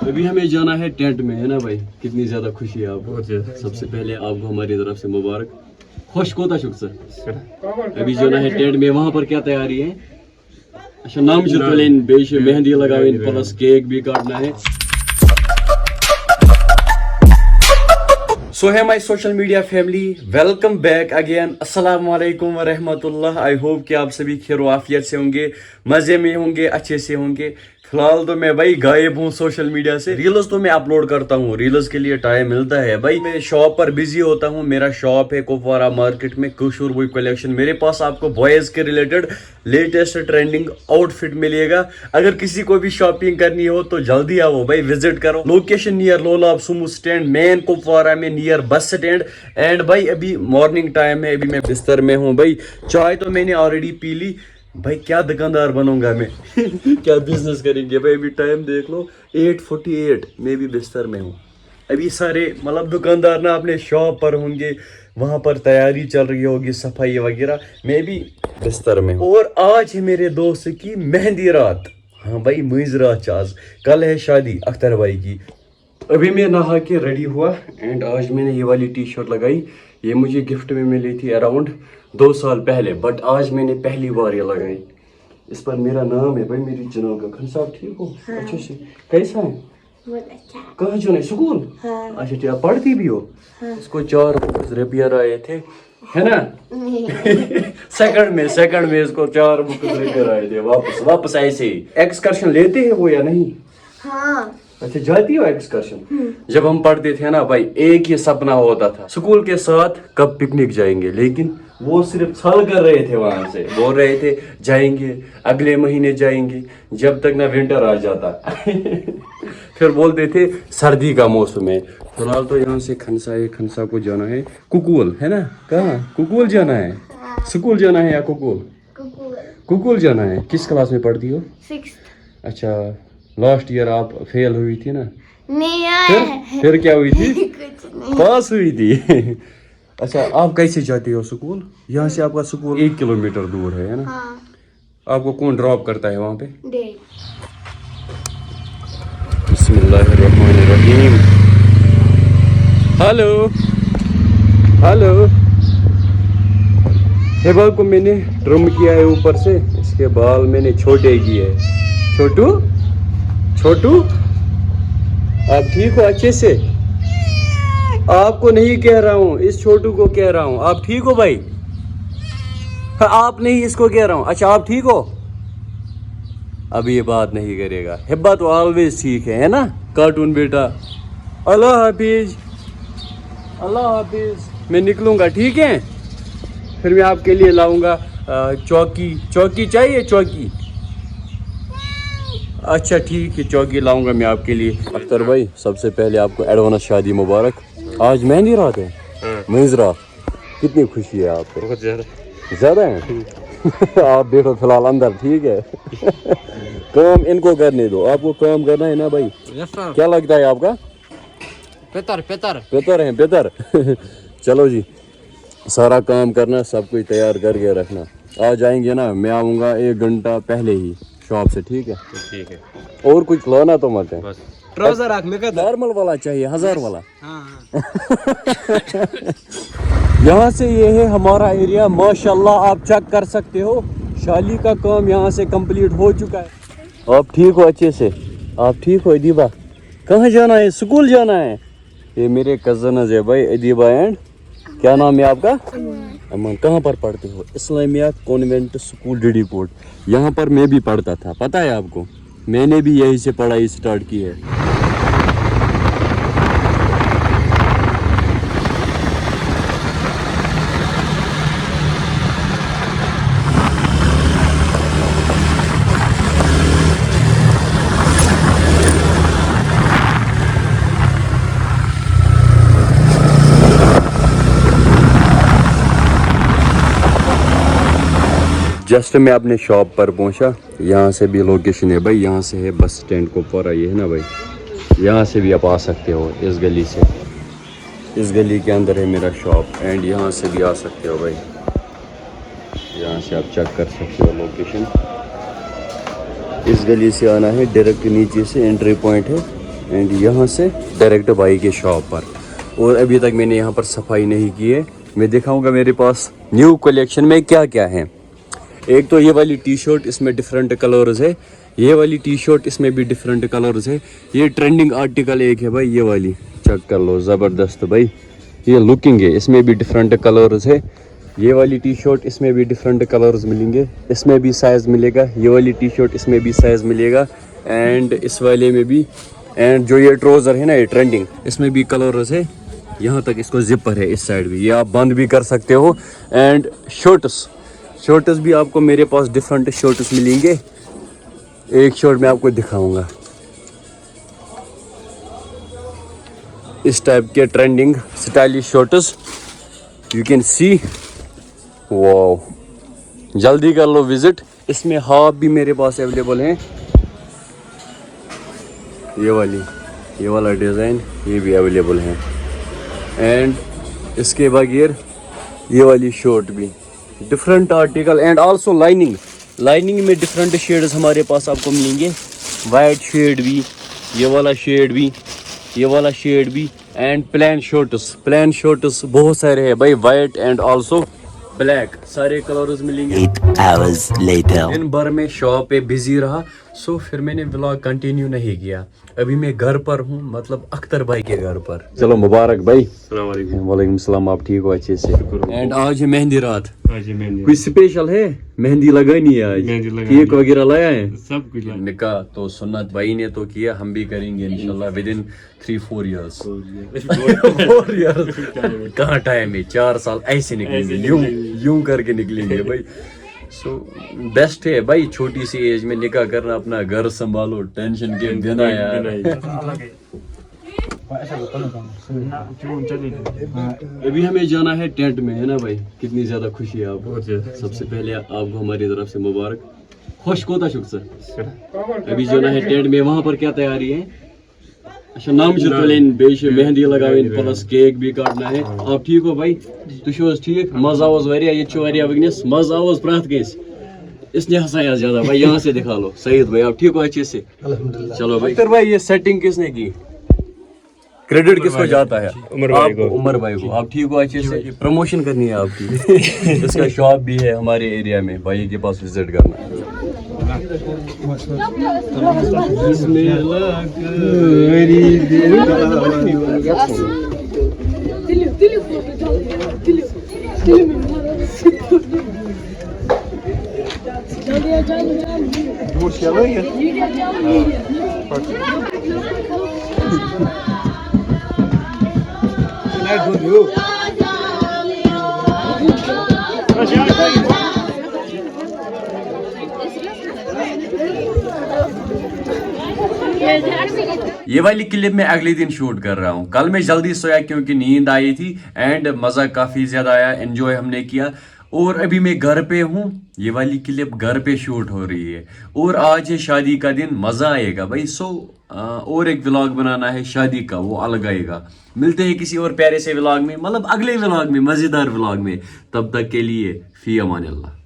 अभी हमें जाना है टेंट में, है ना भाई? कितनी ज्यादा खुशी है आपको? सबसे पहले आपको हमारी तरफ से मुबारक। खुश कोता शुक सर। अभी जाना है टेंट में, वहाँ पर क्या तैयारी है? अच्छा, नाम जो प्लेन बेश मेहंदी लगावे, प्लस केक भी काटना है। सो है my social media family, welcome back again. अस्सलाम वालेकुम व रहमतुल्लाह। आई होप कि आप सभी खैर आफियत से होंगे, मज़े में होंगे, अच्छे से होंगे। फिलहाल तो मैं भाई गायब हूँ सोशल मीडिया से। रील्स तो मैं अपलोड करता हूँ, रील्स के लिए टाइम मिलता है भाई। मैं शॉप पर बिजी होता हूँ। मेरा शॉप है कुपवारा मार्केट में, कुशूर बॉय कलेक्शन। मेरे पास आपको बॉयज़ के रिलेटेड लेटेस्ट ट्रेंडिंग आउटफिट मिलेगा। अगर किसी को भी शॉपिंग करनी हो तो जल्दी आओ भाई, विजिट करो। Location near Lolab Sumo stand, main Kupwara में, नियर बस स्टैंड। एंड भाई अभी मॉर्निंग टाइम है, अभी मैं बिस्तर में हूँ भाई। चाय तो मैंने ऑलरेडी पी ली भाई। क्या दुकानदार बनूंगा मैं क्या बिजनेस करेंगे भाई? अभी टाइम देख लो 8:48, मैं भी बिस्तर में हूँ। अभी सारे मतलब दुकानदार ना अपने शॉप पर होंगे, वहाँ पर तैयारी चल रही होगी, सफाई वगैरह। मैं भी बिस्तर में हूँ। और आज है मेरे दोस्त की मेहंदी रात। हाँ भाई, मुइज रात आज। कल है शादी अख्तर भाई की। अभी मैं नहा के रेडी हुआ एंड आज मैंने ये वाली टी शर्ट लगाई। ये मुझे गिफ्ट में मिली थी अराउंड 2 साल पहले, बट आज मैंने पहली बार ये लगाई। इस पर मेरा नाम है भाई, मेरी जनाब का। खान साहब ठीक हो? हाँ। अच्छे से। कैसा है? बहुत अच्छा। कहाँ जाना है? स्कूल? हाँ। अच्छा ठीक, आप पढ़ती भी हो? हाँ। इसको 4 रुपया आए थे, है ना? सेकंड में इसको 4 रुपये आए थे। वापस ऐसे ही। एक्सकर्शन लेते हैं वो या नहीं? हाँ। अच्छा, जाती हो एक्सकर्शन? जब हम पढ़ते थे ना भाई, एक ही सपना होता था, स्कूल के साथ कब पिकनिक जाएंगे। लेकिन वो सिर्फ छल कर रहे थे, वहां से बोल रहे थे जाएंगे, अगले महीने जाएंगे, जब तक ना विंटर आ जाता फिर बोलते थे सर्दी का मौसम है। फिलहाल तो यहाँ से खनसा को जाना है कुकुल, है ना? कहाँ कुकुल जाना है? स्कूल जाना है या कुकुल? कुकुल जाना है। किस क्लास में पढ़ती हो? 6th। अच्छा, लास्ट ईयर आप फेल हुई थी ना? नहीं फिर क्या हुई थी? कुछ नहीं। पास हुई थी अच्छा, आप कैसे जाते हो स्कूल? यहाँ से आपका स्कूल 1 किलोमीटर दूर है ना? हाँ। आपको कौन ड्रॉप करता है वहाँ पे? डैडी। बिस्मिल्लाहिर्रहमानिर्रहीम। Hello hello. हेबा को मैंने ट्रिम किया है ऊपर से, इसके बाल मैंने छोटे किए हैं। छोटू आप ठीक हो? अच्छे से। आपको नहीं कह रहा हूँ, इस छोटू को कह रहा हूँ। आप ठीक हो भाई? आप नहीं, इसको कह रहा हूँ। अच्छा, आप ठीक हो? अब ये बात नहीं करेगा। हिब्बा तो ऑलवेज ठीक है ना? कार्टून बेटा। अल्लाह हाफिज, अल्लाह हाफिज। मैं निकलूंगा, ठीक है? फिर मैं आपके लिए लाऊंगा चौकी चाहिए? चौकी? अच्छा ठीक है, चौकी लाऊंगा मैं आपके लिए। अख्तर भाई, सबसे पहले आपको एडवांस शादी मुबारक। आज मेहंदी रात है। मुइज रात। कितनी खुशी है आपको? बहुत ज्यादा है आप बैठो फिलहाल अंदर, ठीक है? काम इनको करने दो, आपको काम करना है ना भाई? क्या लगता है आपका? पेतर है पेतर चलो जी, सारा काम करना, सब कुछ तैयार करके रखना। आ जाएंगे ना, मैं आऊँगा 1 घंटा पहले ही शॉप से, ठीक है? ठीक है। और कुछ लाना तो मत है, ट्राउजर नॉर्मल वाला चाहिए, 1000 वाला। यहाँ से ये है हमारा एरिया, माशाल्लाह आप चेक कर सकते हो। शाली का काम यहाँ से कंप्लीट हो चुका है। आप ठीक हो? अच्छे से। आप ठीक हो? अदीबा कहाँ जाना है? स्कूल जाना है। ये मेरे कजन है भाई, अदीबा एंड क्या नाम है आपका? अमन। कहाँ पर पढ़ते हो? इस्लामिया कॉन्वेंट स्कूल डीडीकोट। यहाँ पर मैं भी पढ़ता था, पता है आपको? मैंने भी यहीं से पढ़ाई स्टार्ट की है। जस्ट मैं अपने शॉप पर पहुंचा। यहाँ से भी लोकेशन है भाई, यहाँ से है बस स्टैंड कुपवारा, ये है ना भाई? यहाँ से भी आप आ सकते हो, इस गली से। इस गली के अंदर है मेरा शॉप एंड यहाँ से भी आ सकते हो भाई। यहाँ से आप चेक कर सकते हो लोकेशन। اس گلی سے آنا ہے ڈائریکٹ, نیچے سے انٹری پوائنٹ ہے اینڈ یہاں سے ڈائریکٹ بھائی کے شاپ پر. اور ابھی تک میں نے یہاں پر صفائی نہیں کی ہے. میں دکھاؤں گا میرے پاس نیو کلیکشن میں کیا کیا ہے. ایک تو یہ والی ٹی شرٹ, اس میں ڈفرینٹ کلرز ہے. یہ والی ٹی شرٹ, اس میں بھی ڈفرینٹ کلرز ہے. یہ ٹرینڈنگ آرٹیکل ایک ہے بھائی, یہ والی چیک کر لو, زبردست بھائی. یہ لکنگ ہے, اس میں بھی ڈفرینٹ کلرز ہے. یہ والی ٹی شرٹ, اس میں بھی ڈفرینٹ کلرز ملیں گے, اس میں بھی سائز ملے گا. یہ والی ٹی شرٹ, اس میں بھی سائز ملے گا اینڈ اس والے میں بھی. اینڈ جو یہ ٹروزر ہے نا, یہ ٹرینڈنگ, اس میں بھی کلرز ہے. یہاں تک اس کو زپر ہے, اس سائڈ بھی, یہ آپ بند بھی کر سکتے ہو. اینڈ شرٹس بھی آپ کو میرے پاس ڈفرینٹ شرٹس ملیں گے. ایک شرٹ میں آپ کو دکھاؤں گا, اس ٹائپ کے trending stylish shirts you can see. Wow, جلدی کر لو وزٹ. اس میں ہاف بھی میرے پاس اویلیبل ہیں. یہ والا ڈیزائن یہ بھی اویلیبل ہے. اینڈ اس کے بغیر یہ والی شرٹ بھی different article. And also lining میں ڈفرینٹ شیڈز ہمارے پاس آپ کو ملیں گے. وائٹ شیڈ بھی, یہ والا شیڈ بھی, یہ والا شیڈ بھی. اینڈ پلین شرٹس بہت سارے ہیں بھائی, وائٹ اینڈ آلسو بلیک, سارے کلرز ملیں گے. 8 hours later. دن بھر میں شاپ پہ بزی رہا, سو پھر میں نے ولاگ کنٹینیو نہیں کیا. ابھی میں گھر پر ہوں, مطلب اختر بھائی کے گھر پر. چلو مبارک بھائی. السلام علیکم. وعلیکم السلام. آپ ٹھیک ہو اچھے سے؟ اینڈ آج ہے مہندی رات. کوئی اسپیشل ہے؟ مہندی لگانی ہے آج؟ کیک وغیرہ لایا ہے؟ سب کچھ نکاح تو سنت بھائی نے تو کیا, ہم بھی کریں گے انشاءاللہ ود ان 3-4 ایئرس. 4 ایئرس کہاں ٹائم ہے, 4 سال ایسے نکلیں گے, یوں کر کے نکلیں گے بھائی. سو بیسٹ ہے بھائی, چھوٹی سی ایج میں نکاح کرنا, اپنا گھر سنبھالو, ٹینشن کے دینا یار. ابھی ہمیں جانا ہے ٹینٹ میں, ہے نا بھائی؟ کتنی زیادہ خوشی ہے آپ کو. سب سے پہلے آپ کو ہماری طرف سے مبارک. خوش کوتا شک سر. ابھی جانا ہے ٹینٹ میں, وہاں پر کیا تیاری ہے؟ اچھا, نام چھُ تُلٕنۍ, بیٚیہِ چھِ مہندی لگاوٕنۍ, پلس کیک بھی کاٹنا ہے. آپ ٹھیک ہو بھائی؟ تُہۍ چھِو حظ ٹھیک؟ مزٕ آوُس واریاہ, ییٚتہِ چھُ واریاہ وٕنکٮ۪س مزٕ آوُس پرٛٮ۪تھ کٲنٛسہِ. اس نے ہنسایا زیادہ بھائی, یہاں سے دکھا لو. سعید بھائی آپ ٹھیک ہو اچھے سے؟ چلو بھائی. اختر بھائی یہ سیٹنگ کس نے کی, کریڈٹ کس کو جاتا ہے؟ عمر بھائی کو. آپ ٹھیک ہو اچھے سے؟ پروموشن کرنی ہے آپ کی. اس کا شاپ بھی ہے ہمارے ایریا میں, بھائی کے پاس وزٹ کرنا. یہ والی کلپ میں اگلے دن شوٹ کر رہا ہوں. کل میں جلدی سویا کیونکہ نیند آئی تھی اینڈ مزہ کافی زیادہ آیا, انجوائے ہم نے کیا. اور ابھی میں گھر پہ ہوں, یہ والی کلپ گھر پہ شوٹ ہو رہی ہے. اور آج ہے شادی کا دن, مزہ آئے گا بھائی. سو اور ایک ولاگ بنانا ہے شادی کا, وہ الگ آئے گا. ملتے ہیں کسی اور پیارے سے ولاگ میں, مطلب اگلے ولاگ میں, مزیدار ولاگ میں. تب تک کے لیے فی امان اللہ.